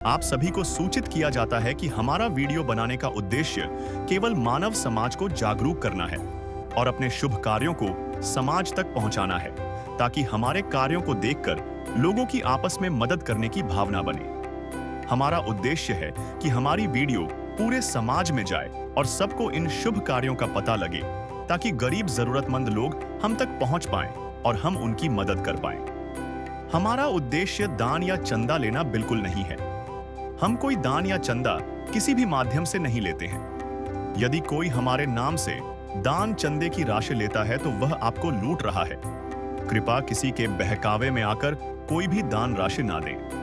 आप सभी को सूचित किया जाता है कि हमारा वीडियो बनाने का उद्देश्य केवल मानव समाज को जागरूक करना है और अपने शुभ कार्यों को समाज तक पहुंचाना है, ताकि हमारे कार्यों को देखकर लोगों की आपस में मदद करने की भावना बने। हमारा उद्देश्य है कि हमारी वीडियो पूरे समाज में जाए और सबको इन शुभ कार्यों का पता लगे, ताकि गरीब जरूरतमंद लोग हम तक पहुंच पाएं और हम उनकी मदद कर पाएं। हमारा उद्देश्य दान या चंदा लेना बिल्कुल नहीं है। हम कोई दान या चंदा किसी भी माध्यम से नहीं लेते हैं। यदि कोई हमारे नाम से दान चंदे की राशि लेता है तो वह आपको लूट रहा है। कृपया किसी के बहकावे में आकर कोई भी दान राशि ना दें।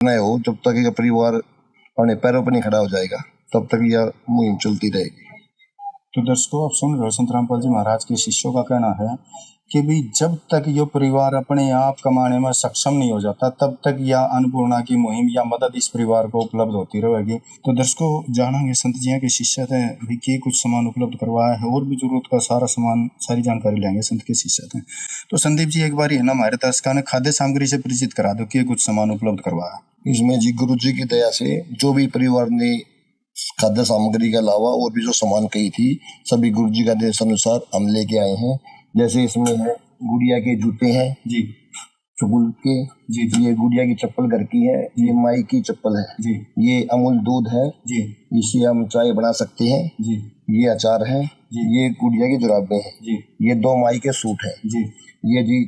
नहीं हो, जब तक ये परिवार अपने पैरों पर नहीं खड़ा हो जाएगा तब तक यह मुहिम चलती रहेगी। तो दर्शकों, आप सुन रहे हो संत रामपाल जी महाराज के शिष्यों का कहना है कि भी जब तक ये परिवार अपने आप कमाने में सक्षम नहीं हो जाता तब तक यह अन्नपूर्णा की मुहिम या मदद इस परिवार को उपलब्ध होती रहेगी। तो दर्शकों, जानेंगे संत जी के शिष्य थे भी के कुछ सामान उपलब्ध करवाया है और भी जरूरत का सारा सामान, सारी जानकारी लेंगे संत के शिष्य थे। तो संदीप जी, एक बार है ना हमारे दर्शकों ने खाद्य सामग्री से परिचित करा दो कि कुछ सामान उपलब्ध करवाया। इसमें जी गुरु जी की दया से जो भी परिवार ने खाद्य सामग्री के अलावा और भी जो सामान कही थी सभी गुरु जी का आदेश अनुसार हम लेके आए हैं। जैसे इसमें है गुड़िया के जूते हैं जी, चुगुल के जी, ये गुड़िया की चप्पल घर की है, ये माई की चप्पल है जी, ये अमूल दूध है जी, इसे हम चाय बना सकते हैं जी, ये अचार है जी, ये गुड़िया की जुराबें हैं जी, ये 2 माई के सूट है जी, ये जी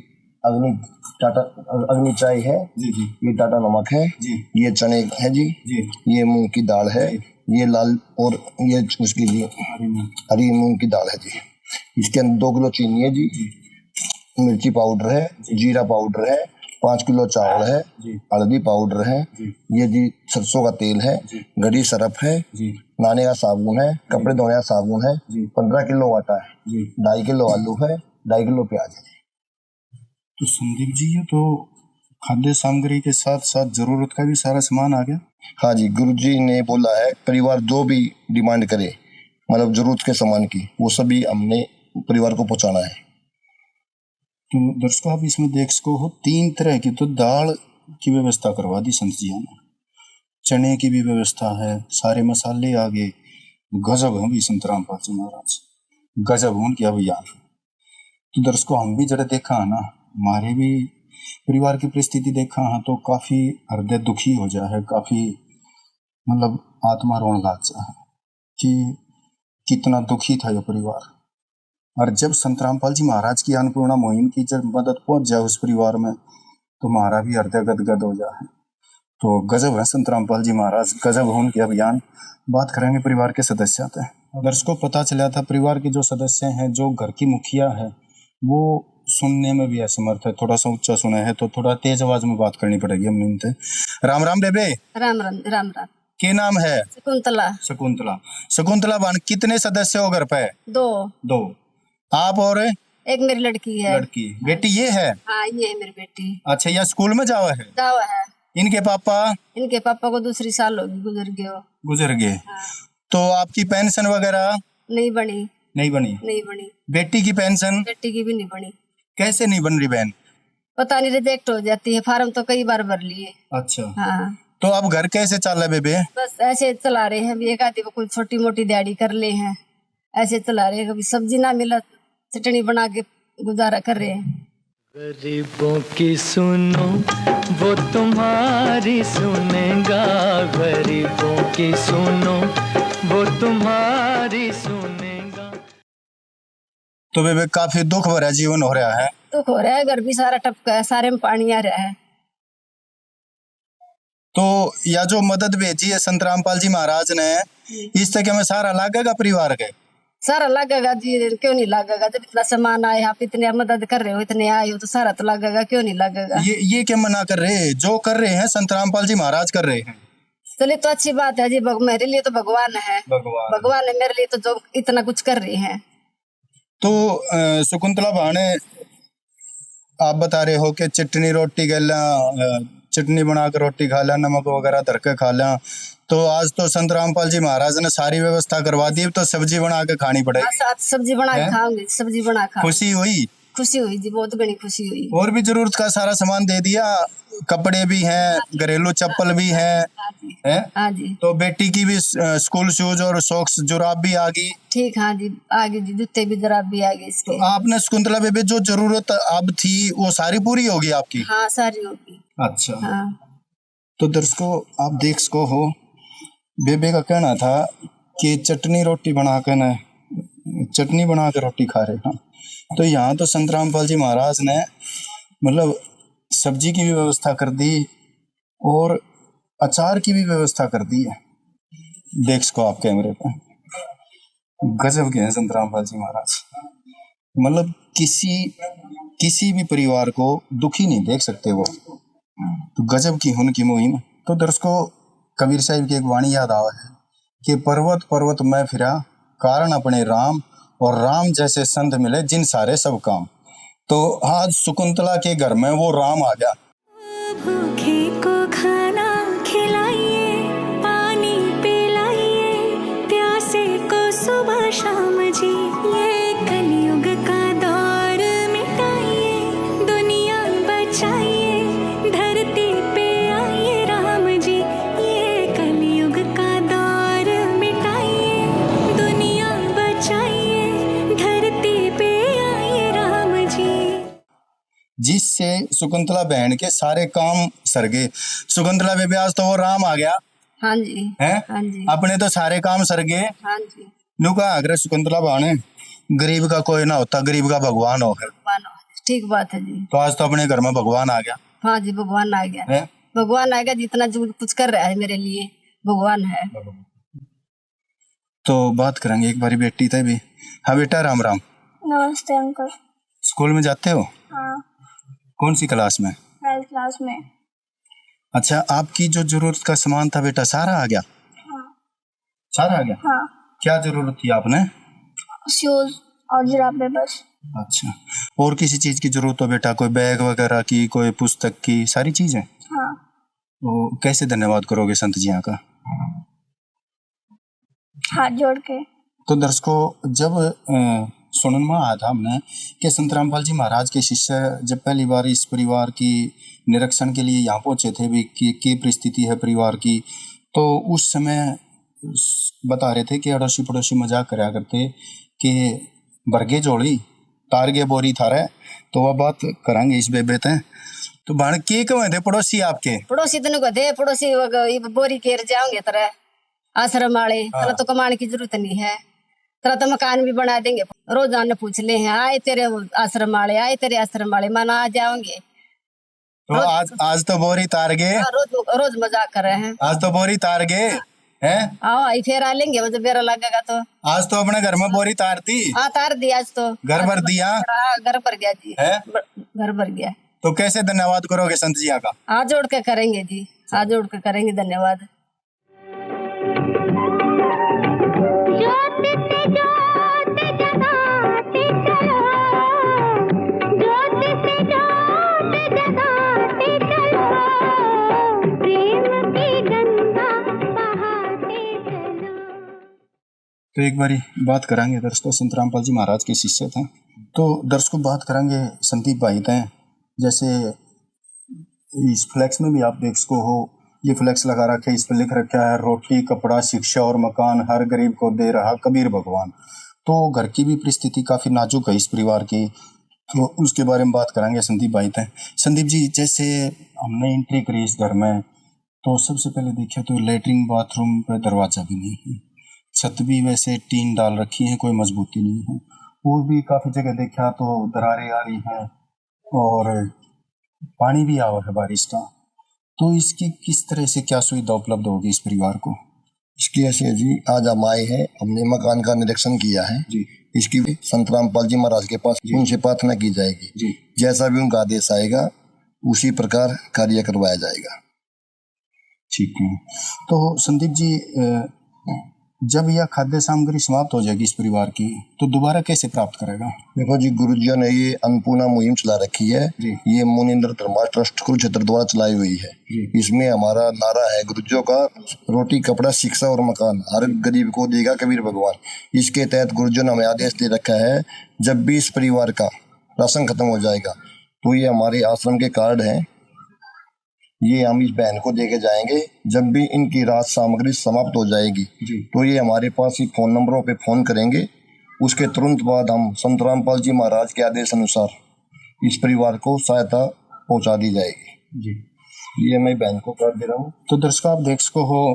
अग्नि चाय है जी, जी, ये टाटा नमक है जी, ये चने है जी जी, ये मूंग की दाल है ये लाल और ये उसकी जी हरी मूंग की दाल है जी। इसके अंदर 2 किलो चीनी है जी, मिर्ची पाउडर है, जीरा पाउडर है, 5 किलो चावल है, हल्दी पाउडर है, ये जी सरसों का तेल है, गड़ी सरफ है, नहाने का साबुन है, कपड़े धोने का साबुन है, 15 किलो आटा है, 2.5 किलो आलू है, 2.5 किलो प्याज है। तो संदीप जी, ये तो खाद्य सामग्री के साथ साथ जरूरत का भी सारा सामान आ गया। हाँ जी, गुरु जी ने बोला है परिवार जो भी डिमांड करे मतलब जरूरत के सामान की वो सभी हमने परिवार को पहुंचाना है। तो दर्शकों, आप इसमें देख सको हो 3 तरह की तो दाल की व्यवस्था करवा दी संत जी ने, चने की भी व्यवस्था है, सारे मसाले आ गए। गजब है भी संत रामपाल जी महाराज, गजब हो उनके अभियान। तो दर्शकों, हम भी जरा देखा है ना, हमारे भी परिवार की परिस्थिति देखा है तो काफी हृदय दुखी हो जाए है, काफी मतलब आत्मा रोने लग जाए कि कितना दुखी था यह परिवार। और जब संत रामपाल जी महाराज की अन्नपूर्णा मुहिम की जब मदद पहुंच जाए उस परिवार में तो हमारा भी हृदय गदगद हो जाए। तो गजब है संत रामपाल जी महाराज, गजब है उनके अभियान। बात करेंगे परिवार के सदस्य थे। दर्शकों, पता चला था परिवार के जो सदस्य हैं, जो घर की मुखिया है, वो सुनने में भी असमर्थ है, थोड़ा सा ऊंचा सुना है तो थोड़ा तेज आवाज में बात करनी पड़ेगी हमने उनसे। राम राम बेबे। राम राम राम राम। क्या नाम है? शकुंतला। शकुंतला। शकुंतला बहन, कितने सदस्य हो घर पे? 2। आप और एक मेरी लड़की है। लड़की। बेटी ये है? हाँ, ये है मेरी बेटी। अच्छा, यह स्कूल में जावा है? जावा है। इनके पापा को दूसरी साल होगी गुजर गए। हाँ। तो आपकी पेंशन वगैरह नहीं बनी। नहीं बनी। बेटी की पेंशन? बेटी की भी नहीं बनी। कैसे नहीं बन रही बहन? पता नहीं, रिजेक्ट हो जाती है, फार्म तो कई बार भर लिए। अच्छा। हाँ। तो अब घर कैसे चल रहा है बेबे? बस ऐसे चला रहे हैं, एक आदमी को कोई छोटी मोटी दिहाड़ी कर ले हैं, ऐसे चला रहे हैं। कभी सब्जी ना मिला चटनी बना के गुजारा कर रहे हैं। गरीबों की सुनो वो तुम्हारी सुनेगा, गरीबों की सुनो वो तुम्हारी सुनेगा। तो बेबे, काफी दुख भरा जीवन हो रहा है। दुख हो रहा है, घर भी सारा टपका है, सारे में पानी आ रहा है। तो या जो मदद भेजी है संत रामपाल जी महाराज ने, इस तक में सारा लागेगा परिवार के? सारा लगेगा जी, क्यों नहीं लगेगा? जब इतना सामान आए, आप इतने मदद कर रहे हो, इतने आए हो तो सारा तो लगेगा, क्यों नहीं लगेगा? ये क्या मना कर रहे? जो कर रहे हैं संत रामपाल जी महाराज कर रहे हैं। चलिए, तो अच्छी बात है जी। मेरे लिए तो भगवान है, भगवान है मेरे लिए, तो जो इतना कुछ कर रहे हैं। तो शकुंतला भाने, आप बता रहे हो कि चटनी रोटी गला, चटनी बनाकर रोटी खा ला, नमक वगैरह धर के खा ला। तो आज तो संत रामपाल जी महाराज ने सारी व्यवस्था करवा दी, तो सब्जी बना के खानी पड़ेगी। साथ सब्जी बना के खाऊंगी, सब्जी बना खा। खुशी हुई? खुशी हुई जी, बहुत बड़ी खुशी हुई। और भी जरूरत का सारा सामान दे दिया, कपड़े भी हैं, घरेलू चप्पल भी हैं, हैं? हाँ जी। तो बेटी की भी स्कूल शूज और सॉक्स जुराब भी आ गई। ठीक, हाँ जी, आ गई जी, जूते भी जुराब भी आ गए इसके। तो आपने शकुंतला बेबे जो जरूरत अब थी वो सारी पूरी होगी आपकी? हाँ, सारी होगी। अच्छा। हाँ। तो दर्शकों, आप देख सको हो, बेबे का कहना था कि चटनी बना के रोटी खा रहे हैं। तो यहाँ तो संत रामपाल जी महाराज ने मतलब सब्जी की भी व्यवस्था कर दी और अचार की भी व्यवस्था कर दी है। देख सको आप कैमरे पे, गजब के हैं संत रामपाल जी महाराज। मतलब किसी भी परिवार को दुखी नहीं देख सकते वो। तो गजब की उनकी मुहिम। तो दर्शकों कबीर साहिब की एक वाणी याद आवा है कि पर्वत पर्वत मैं फिरा कारण अपने राम, और राम जैसे संत मिले जिन सारे सब काम। तो आज शकुंतला के घर में वो राम आ गया। भूखे को खाना खिलाइए, पानी पिलाइए, प्यासे को सुबह शाम जी, ये कलयुग का दौर मिटाइए, दुनिया बचाइए, धरती पे आइए राम जी, ये कलयुग का दौर मिटाइए, दुनिया बचाइए, धरती पे आइए राम जी। जिससे शकुंतला बहन के सारे काम सर गए। शकुंतला बेबी आज तो वो राम आ गया हाँ जी है, हाँ जी अपने तो सारे काम सर गए। हाँ जी। नुका अगर शकुंतला बहन गरीब का कोई ना होता, गरीब का भगवान हो। ठीक बात है जी। तो आज तो अपने घर में भगवान आ गया हाँ जी, भगवान आ गया है। भगवान आ गया, जितना जो कुछ कर रहा है मेरे लिए भगवान है। तो बात करेंगे एक बारी बेटी थे भी। हाँ बेटा राम राम। नमस्ते अंकल। स्कूल में जाते हो? हाँ, कौन सी क्लास में? 12th क्लास में। अच्छा, आपकी जो जरूरत का सामान था बेटा सारा आ गया? हाँ। सारा आ गया? हाँ, क्या जरूरत थी आपने? शूज और जुराबे बस। अच्छा, और किसी चीज की जरूरत हो बेटा? कोई बैग वगैरह की, कोई पुस्तक की, सारी चीजें? हाँ। तो कैसे धन्यवाद करोगे संत जी का? हाथ जोड़ के। तो दर्शकों जब सुनन में आया था हमने कि संत रामपाल जी महाराज के शिष्य जब पहली बार इस परिवार की निरीक्षण के लिए यहाँ पहुंचे थे भी कि परिस्थिति है परिवार की, तो उस समय बता रहे थे कि अड़ोसी पड़ोसी मजाक कराया करते कि बरगे जोड़ी तारगे बोरी थारे। तो वह बात करांगे इस बेबे ते। तो बाण के कहे थे पड़ोसी आपके? पड़ोसी तेन को दे, पड़ोसी बोरी केर जाओगे तरह आश्रम वाले, तेरा तो कमाने की जरूरत नहीं है, तेरा तो मकान भी बना देंगे। रोजाना पूछ ले हैं आए तेरे आश्रम वाले, आए तेरे आश्रम वाले, माना आ जाओगे। तो आज तो बोरी तार गए। रोज मजाक कर रहे हैं। आज तो बोरी तार गए हैं। आओ आई फेर आ लेंगे, मुझे बेरा लगेगा तो। आज तो अपने घर में बोरी तारती। हाँ तार दिया आज तो। घर भर दिया। घर भर गया जी है, घर भर गया। तो कैसे धन्यवाद करोगे संत जी का? हाथ जोड़ के करेंगे जी, हाथ जोड़ के करेंगे धन्यवाद। तो एक बारी बात करेंगे दर्शकों, संत रामपाल जी महाराज के शिष्य थे। तो दर्शकों बात करेंगे संदीप भाई थे। जैसे इस फ्लैक्स में भी आप देख सको हो, ये फ्लैक्स लगा रखे है, इस पर लिख रखा है रोटी कपड़ा शिक्षा और मकान हर गरीब को दे रहा कबीर भगवान। तो घर की भी परिस्थिति काफी नाजुक है इस परिवार की, तो उसके बारे में बात करेंगे संदीप भाई थे। संदीप जी जैसे हमने एंट्री करी इस घर में, तो सबसे पहले देखा तो लेटरिन बाथरूम पे दरवाजा भी नहीं है, छत भी वैसे टीन डाल रखी है, कोई मजबूती नहीं है। और भी काफी जगह देखा तो दरारें आ रही हैं और पानी भी आवा है बारिश का। तो इसकी किस तरह से क्या सुविधा उपलब्ध होगी इस परिवार को? इसकी ऐसे जी आज हम आए हैं, हमने मकान का निरीक्षण किया है जी। इसकी भी संत रामपाल जी महाराज के पास उनसे प्रार्थना की जाएगी जी। जैसा भी उनका आदेश आएगा उसी प्रकार कार्य करवाया जाएगा। ठीक है। तो संदीप जी जब यह खाद्य सामग्री समाप्त हो जाएगी इस परिवार की, तो दोबारा कैसे प्राप्त करेगा? देखो जी, गुरुजियों ने ये अन्नपूर्णा मुहिम चला रखी है जी। ये मुनिंद्र धर्मा ट्रस्ट कुरुक्षेत्र द्वारा चलाई हुई है जी। इसमें हमारा नारा है गुरुजियों का रोटी कपड़ा शिक्षा और मकान हर गरीब को देगा कबीर भगवान। इसके तहत गुरुजियों ने हमें आदेश दे रखा है जब भी इस परिवार का राशन खत्म हो जाएगा तो ये हमारे आश्रम के कार्ड हैं, ये हम इस बहन को देके जाएंगे। जब भी इनकी राशन सामग्री समाप्त हो जाएगी तो ये हमारे पास ही फोन नंबरों पे फोन करेंगे, उसके तुरंत बाद हम संत रामपाल जी महाराज के आदेश अनुसार इस परिवार को सहायता पहुंचा दी जाएगी जी। ये मैं बहन को कर दे रहा हूँ। तो दर्शकों आप देख सको हो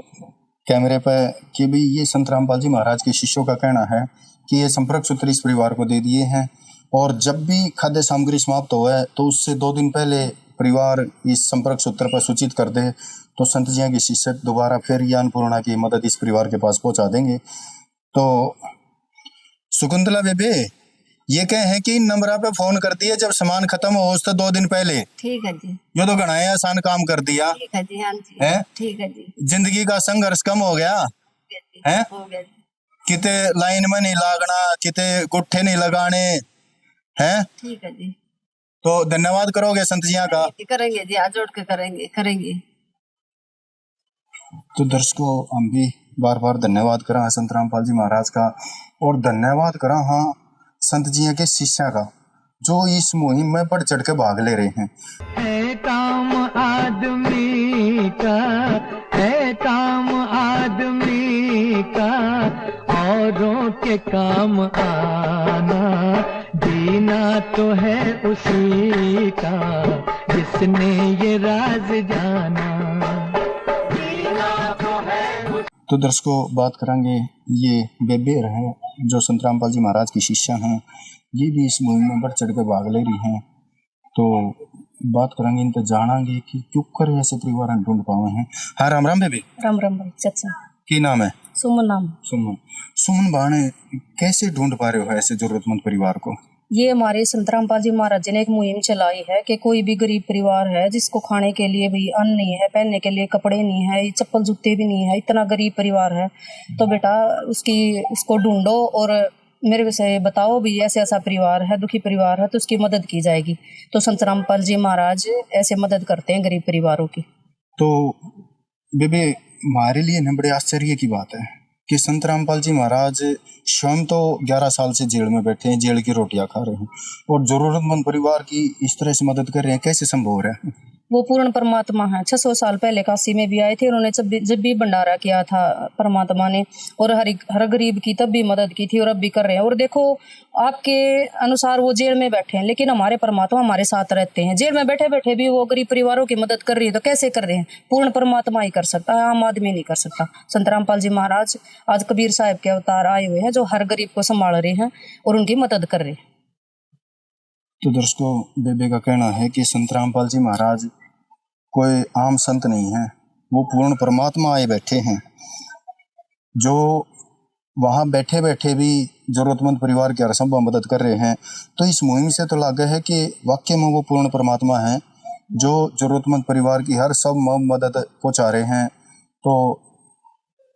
कैमरे पर कि भाई ये संत रामपाल जी महाराज के शिष्यों का कहना है कि ये संपर्क सूत्र इस परिवार को दे दिए हैं, और जब भी खाद्य सामग्री समाप्त हो तो उससे 2 दिन पहले परिवार इस संपर्क सूत्र पर सूचित कर दे तो संत जी के शिष्य दोबारा फिर ये अन्नपूर्णा की मदद इस परिवार के पास पहुंचा देंगे। तो शकुंतला बेबे ये कहे हैं कि नंबर पे फोन कर दिए जब सामान खत्म हो उससे 2 दिन पहले। ठीक है जी, ये तो घना है आसान काम कर दिया ठीक है जी, हाँ जी, है। ठीक है जी, जिंदगी का संघर्ष कम हो गया है। हो गया जी, किते लाइन में नहीं लागना, किते गुट्ठे नहीं लगाने हैं। ठीक है जी, तो धन्यवाद करोगे संत जिया का? करेंगे जी, हाथ जोड़ के करेंगे। तो दर्शकों हम भी बार बार धन्यवाद करा हाँ संत रामपाल जी महाराज का, और धन्यवाद करा हाँ संत जी के शिष्य का जो इस मुहिम में बढ़ चढ़ के भाग ले रहे हैं। है काम आदमी का, है काम आदमी का, औरों के काम आना, जीना तो है उसी का जिसने ये राज जाना। तो दर्शकों बात करेंगे ये बेबेर है जो संत रामपाल जी महाराज की शिष्या हैं, ये भी इस मुहिम में बढ़ चढ़ के भाग ले रही हैं। तो बात करेंगे इनसे, जानेंगे कि क्यों कर ऐसे परिवार ढूंढ पाए हैं। हाँ राम राम बेबी। राम राम भाई चाचा। की नाम है? सुमन नाम। सुमन बाणे कैसे ढूंढ पा रहे हो ऐसे जरूरतमंद परिवार को? ये हमारे संत रामपाल जी महाराज जी ने एक मुहिम चलाई है कि कोई भी गरीब परिवार है जिसको खाने के लिए भी अन्न नहीं है, पहनने के लिए कपड़े नहीं है, चप्पल जूते भी नहीं है, इतना गरीब परिवार है, तो बेटा उसको ढूंढो और मेरे से बताओ भी ऐसे ऐसा परिवार है, दुखी परिवार है, तो उसकी मदद की जाएगी। तो संत रामपाल जी महाराज ऐसे मदद करते हैं गरीब परिवारों की। तो बेबे हमारे लिए न बड़े आश्चर्य की बात है कि संत रामपाल जी महाराज स्वयं तो 11 साल से जेल में बैठे हैं, जेल की रोटियां खा रहे हैं, और जरूरतमंद परिवार की इस तरह से मदद कर रहे हैं। कैसे संभव हो रहा है? वो पूर्ण परमात्मा है। 600 साल पहले काशी में भी आए थे, उन्होंने जब भी भंडारा किया था परमात्मा ने, और हर गरीब की तब भी मदद की थी और अब भी कर रहे हैं। और देखो आपके अनुसार वो जेल में बैठे हैं, लेकिन हमारे परमात्मा हमारे साथ रहते हैं। जेल में बैठे बैठे भी वो गरीब परिवारों की मदद कर रही है, तो कैसे कर रहे हैं? पूर्ण परमात्मा ही कर सकता है, आम आदमी नहीं कर सकता। संत रामपाल जी महाराज आज कबीर साहब के अवतार आए हुए हैं जो हर गरीब को संभाल रहे हैं और उनकी मदद कर रहे हैं। तो दर्शकों बेबे का कहना है कि संत रामपाल जी महाराज कोई आम संत नहीं है, वो पूर्ण परमात्मा आए बैठे हैं जो वहाँ बैठे बैठे भी जरूरतमंद परिवार की हर संभव मदद कर रहे हैं। तो इस मुहिम से तो लगा है कि वाकई में वो पूर्ण परमात्मा है जो जरूरतमंद परिवार की हर संभव मदद पहुँचा रहे हैं। तो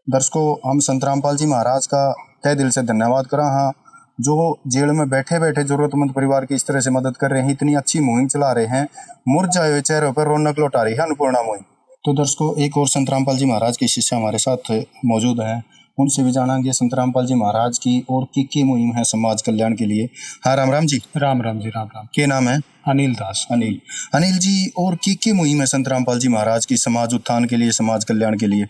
दर्शकों हम संत रामपाल जी महाराज का तहे दिल से धन्यवाद करा हाँ जो जेल में बैठे बैठे जरूरतमंद परिवार की इस तरह से मदद कर रहे हैं, इतनी अच्छी मुहिम चला रहे हैं, मुरझाए हुए चेहरों पर रौनक लौटा रही है अन्नपूर्णा मुहिम। तो दर्शकों एक और संत रामपाल जी महाराज की शिष्य हमारे साथ मौजूद हैं, उनसे भी जानेंगे संत रामपाल जी महाराज की और की मुहिम है समाज कल्याण के लिए। हाँ राम राम जी। राम राम जी। राम राम। क्या नाम है? अनिल दास। अनिल जी, और की मुहिम है संत रामपाल जी महाराज की समाज उत्थान के लिए, समाज कल्याण के लिए?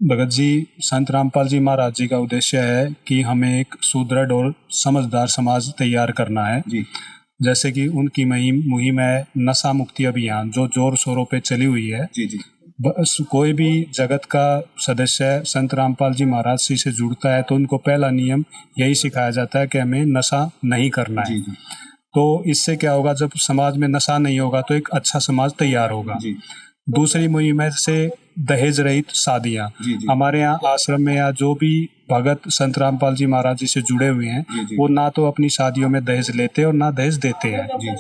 भगत जी, संत रामपाल जी महाराज जी का उद्देश्य है कि हमें एक सुदृढ़ और समझदार समाज तैयार करना है जी। जैसे कि उनकी मुहिम है नशा मुक्ति अभियान जो जोर शोरों पे चली हुई है जी जी। बस कोई भी जगत का सदस्य संत रामपाल जी महाराज जी से जुड़ता है तो उनको पहला नियम यही सिखाया जाता है कि हमें नशा नहीं करना है जी जी। तो इससे क्या होगा, जब समाज में नशा नहीं होगा तो एक अच्छा समाज तैयार होगा जी। दूसरी मुहिम से दहेज रहित शादियाँ। हमारे यहाँ आश्रम में या जो भी भगत संत रामपाल जी महाराज जी से जुड़े हुए हैं जी। वो ना तो अपनी शादियों में दहेज लेते और ना दहेज देते हैं जी।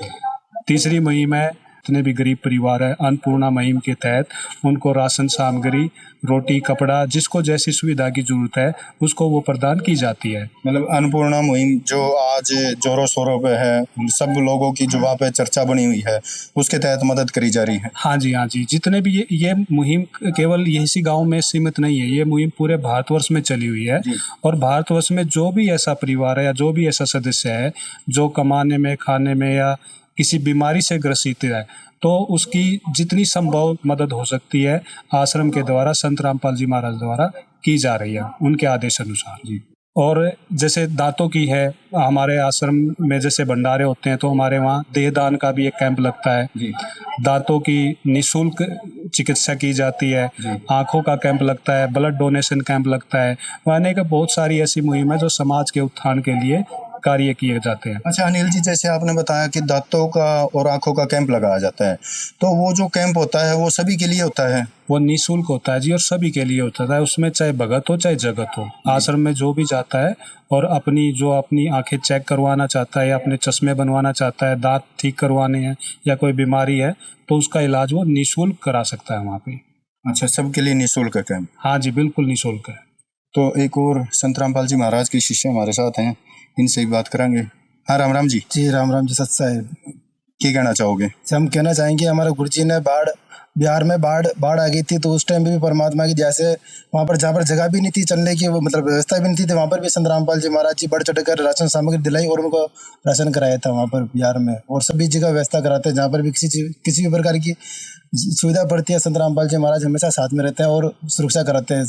तीसरी मुहिम है जितने भी गरीब परिवार है अन्नपूर्णा मुहिम के तहत उनको राशन सामग्री, रोटी, कपड़ा, जिसको जैसी सुविधा की जरूरत है उसको वो प्रदान की जाती है। मतलब अन्नपूर्णा मुहिम जो आज जोरों शोरों पे है, सब लोगों की जुबान पे चर्चा बनी हुई है, उसके तहत मदद करी जा रही है। हाँ जी, हाँ जी। जितने भी ये मुहिम केवल यही गाँव में सीमित नहीं है, ये मुहिम पूरे भारतवर्ष में चली हुई है। और भारतवर्ष में जो भी ऐसा परिवार है या जो भी ऐसा सदस्य है जो कमाने में, खाने में या किसी बीमारी से ग्रसित है तो उसकी जितनी संभव मदद हो सकती है आश्रम के द्वारा संत रामपाल जी महाराज द्वारा की जा रही है उनके आदेश अनुसार जी। और जैसे दांतों की है, हमारे आश्रम में जैसे भंडारे होते हैं तो हमारे वहाँ देहदान का भी एक कैंप लगता है जी। दांतों की निःशुल्क चिकित्सा की जाती है, आंखों का कैंप लगता है, ब्लड डोनेशन कैंप लगता है। यानी कि बहुत सारी ऐसी मुहिम है जो समाज के उत्थान के लिए कार्य किए जाते हैं। अच्छा अनिल जी, जैसे आपने बताया कि दांतों का और आंखों का कैंप लगाया जाता है, तो वो जो कैंप होता है वो सभी के लिए होता है? वो निःशुल्क होता है जी और सभी के लिए होता है। उसमें चाहे भगत हो चाहे जगत हो, आश्रम में जो भी जाता है और अपनी आंखें चेक करवाना चाहता है या अपने चश्मे बनवाना चाहता है, दांत ठीक करवाने हैं या कोई बीमारी है, तो उसका इलाज वो निःशुल्क करा सकता है वहाँ पे। अच्छा, सबके लिए निःशुल्क है कैंप? हाँ जी, बिल्कुल निःशुल्क है। तो एक और संत रामपाल जी महाराज के शिष्य हमारे साथ हैं, इनसे भी बात करांगे। हाँ, राम राम जी। जी राम राम जी, सत साहिब। क्या कहना चाहोगे? हम कहना चाहेंगे हमारे गुरु जी ने बिहार में बाढ़ आ गई थी, तो उस टाइम पे भी परमात्मा की जैसे वहाँ पर जहाँ पर जगह भी नहीं थी चलने की, वो मतलब व्यवस्था भी नहीं थी, तो वहाँ पर भी संत रामपाल जी महाराज जी बढ़ चढ़ कर राशन सामग्री दिलाई और उनको राशन कराया था वहाँ पर बिहार में। और सभी जगह व्यवस्था कराते हैं, जहाँ पर भी किसी भी प्रकार की सुविधा पड़ती है, संत रामपाल जी महाराज हमेशा साथ में रहते हैं और सुरक्षा कराते हैं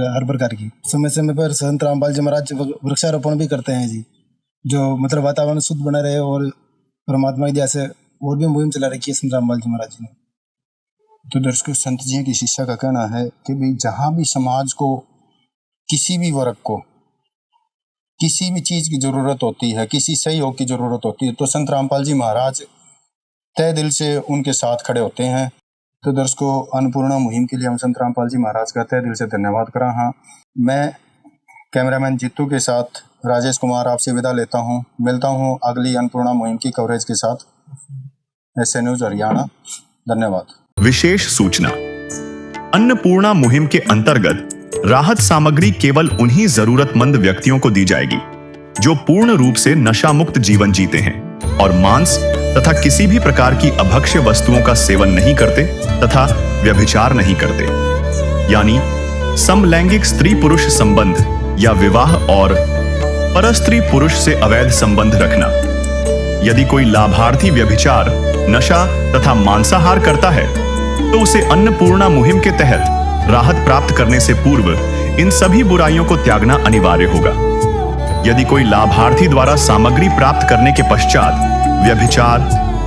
हर प्रकार की। समय समय पर संत रामपाल जी महाराज वृक्षारोपण भी करते हैं जी, जो मतलब वातावरण शुद्ध बना रहे। और परमात्मा की जैसे और भी मुहिम चला रखी है संत रामपाल जी महाराज जी ने। तो दर्शकों, संत जी की शिष्य का कहना है कि भाई जहाँ भी समाज को, किसी भी वर्ग को किसी भी चीज़ की ज़रूरत होती है, किसी सहयोग की ज़रूरत होती है, तो संत रामपाल जी महाराज तय दिल से उनके साथ खड़े होते हैं। तो दर्शकों, अन्नपूर्णा मुहिम के लिए हम संत रामपाल जी महाराज का तय दिल से धन्यवाद करा। हाँ, मैं कैमरामैन जीतू के साथ राजेश कुमार आपसे विदा लेता हूँ। मिलता हूँ अगली अन्नपूर्णा मुहिम की कवरेज के साथ। ऐसे न्यूज़ हरियाणा। धन्यवाद। विशेष सूचना, अन्नपूर्णा मुहिम के अंतर्गत राहत सामग्री केवल उन्हीं जरूरतमंद व्यक्तियों को दी जाएगी जो पूर्ण रूप से नशा मुक्त जीवन जीते हैं और मांस तथा किसी भी प्रकार की अभक्ष्य वस्तुओं का सेवन नहीं करते तथा व्यभिचार नहीं करते, यानी समलैंगिक स्त्री पुरुष संबंध या विवाह और परस्त्री पुरुष से अवैध संबंध रखना। यदि कोई लाभार्थी व्यभिचार, नशा तथा मांसाहार करता है तो उसे अन्नपूर्णा मुहिम के तहत राहत प्राप्त करने से पूर्व इन सभी बुराइयों को त्यागना अनिवार्य होगा। यदि कोई लाभार्थी द्वारा सामग्री प्राप्त करने के पश्चात व्यभिचार,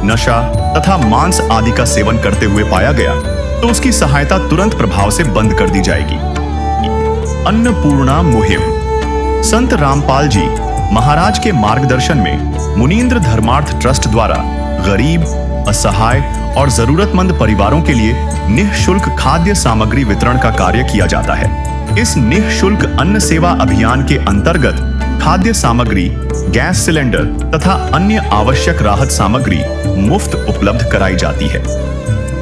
नशा तथा मांस आदि का सेवन करते हुए पाया गया तो उसकी सहायता तुरंत प्रभाव से बंद कर दी जाएगी। अन्नपूर्णा मुहिम संत रामपाल जी महाराज के मार्गदर्शन में मुनींद्र धर्मार्थ ट्रस्ट द्वारा गरीब, असहाय और जरूरतमंद परिवारों के लिए निःशुल्क खाद्य सामग्री वितरण का कार्य किया जाता है। इस निःशुल्क अन्न सेवा अभियान के अंतर्गत खाद्य सामग्री, गैस सिलेंडर तथा अन्य आवश्यक राहत सामग्री मुफ्त उपलब्ध कराई जाती है।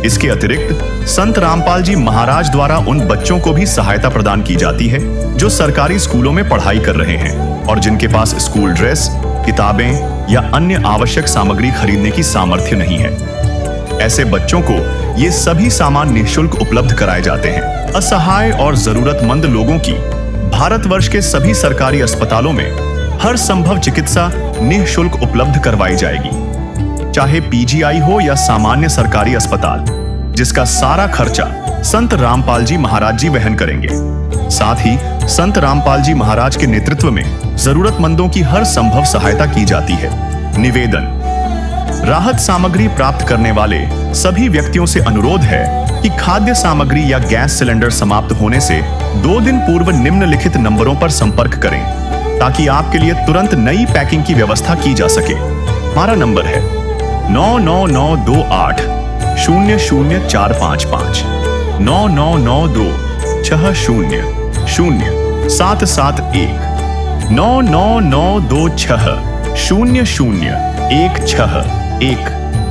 इसके अतिरिक्त संत रामपाल जी महाराज द्वारा उन बच्चों को भी सहायता प्रदान की जाती है जो सरकारी स्कूलों में पढ़ाई कर रहे हैं और जिनके पास स्कूल ड्रेस, किताबें या अन्य आवश्यक सामग्री खरीदने की सामर्थ्य नहीं है। ऐसे बच्चों को ये सभी सामान निःशुल्क उपलब्ध कराए जाते हैं। असहाय और जरूरतमंद लोगों की भारतवर्ष के सभी सरकारी अस्पतालों में हर संभव चिकित्सा निःशुल्क उपलब्ध करवाई जाएगी, चाहे पीजीआई हो या सामान्य सरकारी अस्पताल, जिसका सारा खर्चा संत रामपाल जी महाराज जी वहन करेंगे। साथ ही संत रामपाल जी महाराज के नेतृत्व में जरूरतमंदों की हर संभव सहायता की जाती है। निवेदन, राहत सामग्री प्राप्त करने वाले सभी व्यक्तियों से अनुरोध है कि खाद्य सामग्री या गैस सिलेंडर समाप्त होने से 2 दिन पूर्व निम्नलिखित नंबरों पर संपर्क करें ताकि आपके लिए तुरंत नई पैकिंग की व्यवस्था की जा सके। हमारा नंबर है 99928 00455 9992 60 0771 99926 0016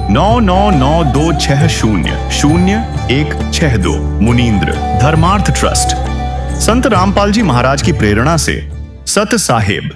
99926000162 मुनींद्र धर्मार्थ ट्रस्ट। संत रामपाल जी महाराज की प्रेरणा से सत साहिब